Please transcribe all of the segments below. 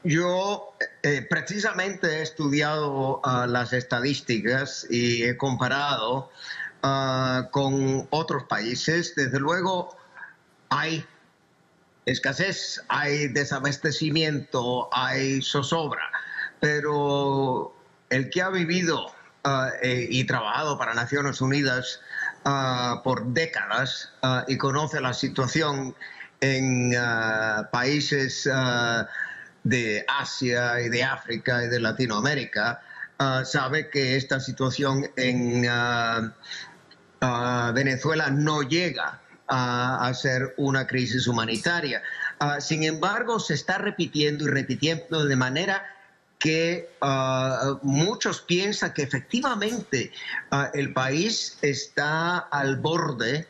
Yo precisamente he estudiado las estadísticas y he comparado con otros países. Desde luego hay escasez, hay desabastecimiento, hay zozobra, pero el que ha vivido y trabajado para Naciones Unidas por décadas y conoce la situación en países de Asia y de África y de Latinoamérica, sabe que esta situación en Venezuela no llega a ser una crisis humanitaria. Sin embargo, se está repitiendo y repitiendo de manera que muchos piensan que efectivamente el país está al borde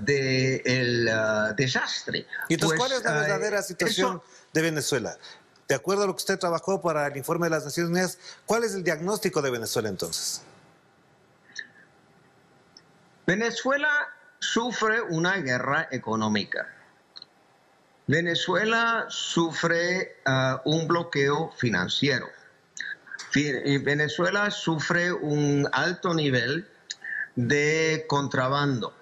del desastre. Y entonces, ¿cuál es la verdadera situación de Venezuela? De acuerdo a lo que usted trabajó para el informe de las Naciones Unidas, ¿cuál es el diagnóstico de Venezuela entonces? Venezuela sufre una guerra económica. Venezuela sufre un bloqueo financiero. Venezuela sufre un alto nivel de contrabando.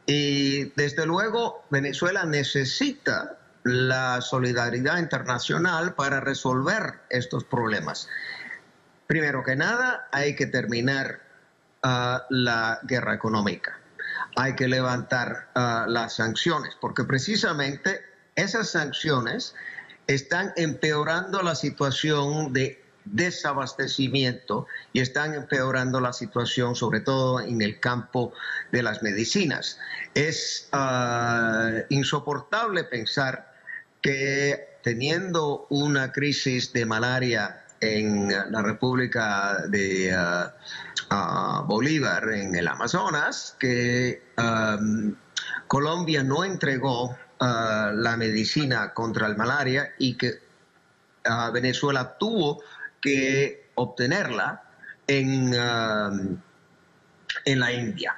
Y desde luego Venezuela necesita la solidaridad internacional para resolver estos problemas. Primero que nada, hay que terminar la guerra económica. Hay que levantar las sanciones, porque precisamente esas sanciones están empeorando la situación de desabastecimiento y están empeorando la situación sobre todo en el campo de las medicinas. Es insoportable pensar que teniendo una crisis de malaria en la República de Bolívar, en el Amazonas, que Colombia no entregó la medicina contra el malaria y que Venezuela tuvo que obtenerla en la India.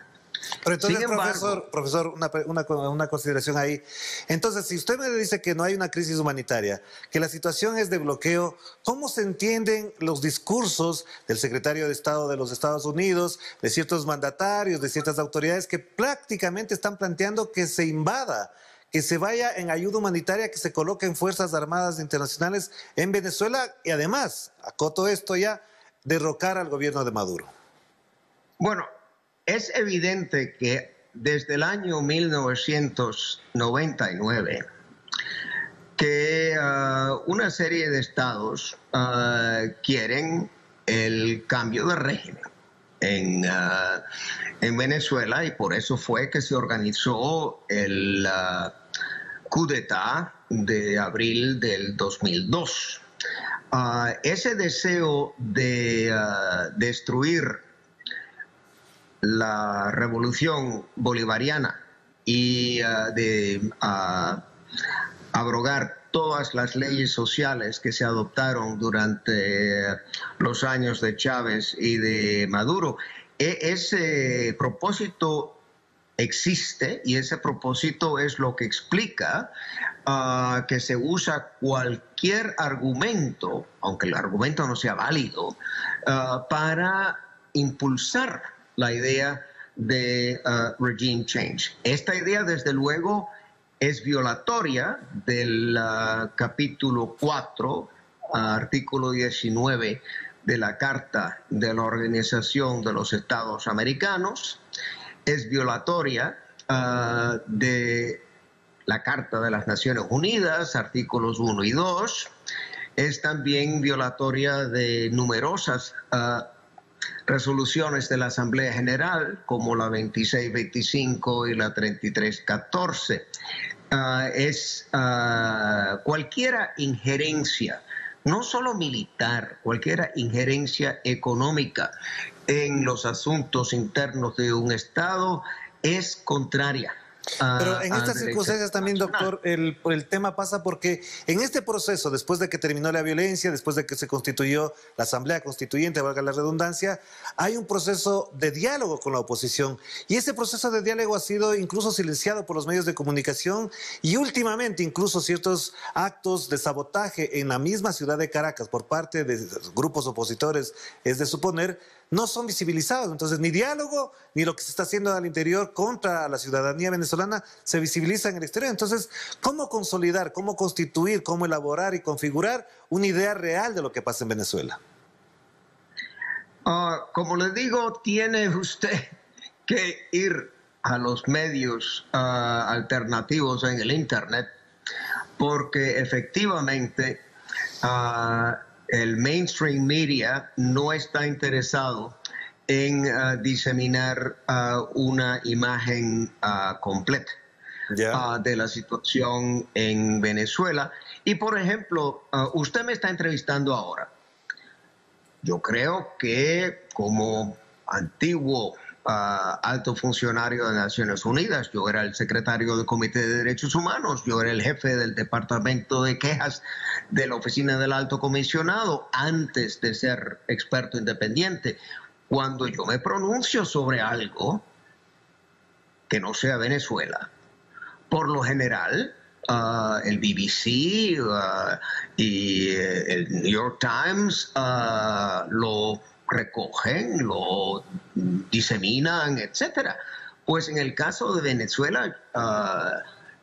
Pero entonces, profesor, una consideración ahí. Entonces, si usted me dice que no hay una crisis humanitaria, que la situación es de bloqueo, ¿cómo se entienden los discursos del secretario de Estado de los Estados Unidos, de ciertos mandatarios, de ciertas autoridades que prácticamente están planteando que se invada, que se vaya en ayuda humanitaria, que se coloquen fuerzas armadas internacionales en Venezuela y además, acoto esto ya, derrocar al gobierno de Maduro? Bueno, es evidente que desde el año 1999 que una serie de estados quieren el cambio de régimen en Venezuela, y por eso fue que se organizó el coup d'etat de abril del 2002. Ese deseo de destruir la revolución bolivariana y de abrogar todas las leyes sociales que se adoptaron durante los años de Chávez y de Maduro. Ese propósito existe y ese propósito es lo que explica que se usa cualquier argumento, aunque el argumento no sea válido, para impulsar la idea de regime change. Esta idea, desde luego, es violatoria del capítulo 4, artículo 19 de la Carta de la Organización de los Estados Americanos, es violatoria de la Carta de las Naciones Unidas, artículos 1 y 2, es también violatoria de numerosas resoluciones de la Asamblea General, como la 2625 y la 3314. Es cualquier injerencia, no solo militar, cualquier injerencia económica en los asuntos internos de un Estado es contraria Pero en estas circunstancias también, doctor, el tema pasa porque en este proceso, después de que terminó la violencia, después de que se constituyó la Asamblea Constituyente, valga la redundancia, hay un proceso de diálogo con la oposición. Y ese proceso de diálogo ha sido incluso silenciado por los medios de comunicación y últimamente incluso ciertos actos de sabotaje en la misma ciudad de Caracas por parte de grupos opositores, es de suponer, no son visibilizados. Entonces, ni diálogo, ni lo que se está haciendo al interior contra la ciudadanía venezolana se visibiliza en el exterior. Entonces, ¿cómo consolidar, cómo constituir, cómo elaborar y configurar una idea real de lo que pasa en Venezuela? Como le digo, tiene usted que ir a los medios alternativos en el Internet, porque efectivamente el mainstream media no está interesado en diseminar una imagen completa de la situación en Venezuela. Y, por ejemplo, usted me está entrevistando ahora. Yo creo que como antiguo alto funcionario de Naciones Unidas, yo era el secretario del Comité de Derechos Humanos, yo era el jefe del Departamento de Quejas de la Oficina del Alto Comisionado antes de ser experto independiente. Cuando yo me pronuncio sobre algo que no sea Venezuela, por lo general el BBC y el New York Times lo recogen, lo diseminan, etcétera. Pues en el caso de Venezuela,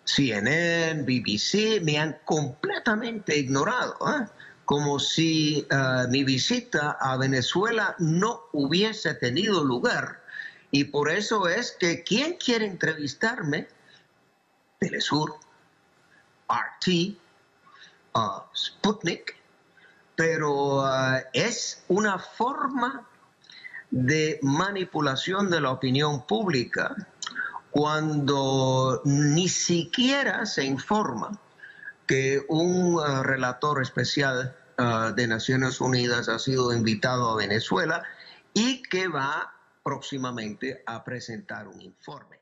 CNN, BBC me han completamente ignorado, como si mi visita a Venezuela no hubiese tenido lugar. Y por eso es que ¿quién quiere entrevistarme? Telesur, RT, Sputnik, pero es una forma de manipulación de la opinión pública cuando ni siquiera se informa que un relator especial de Naciones Unidas ha sido invitado a Venezuela y que va próximamente a presentar un informe.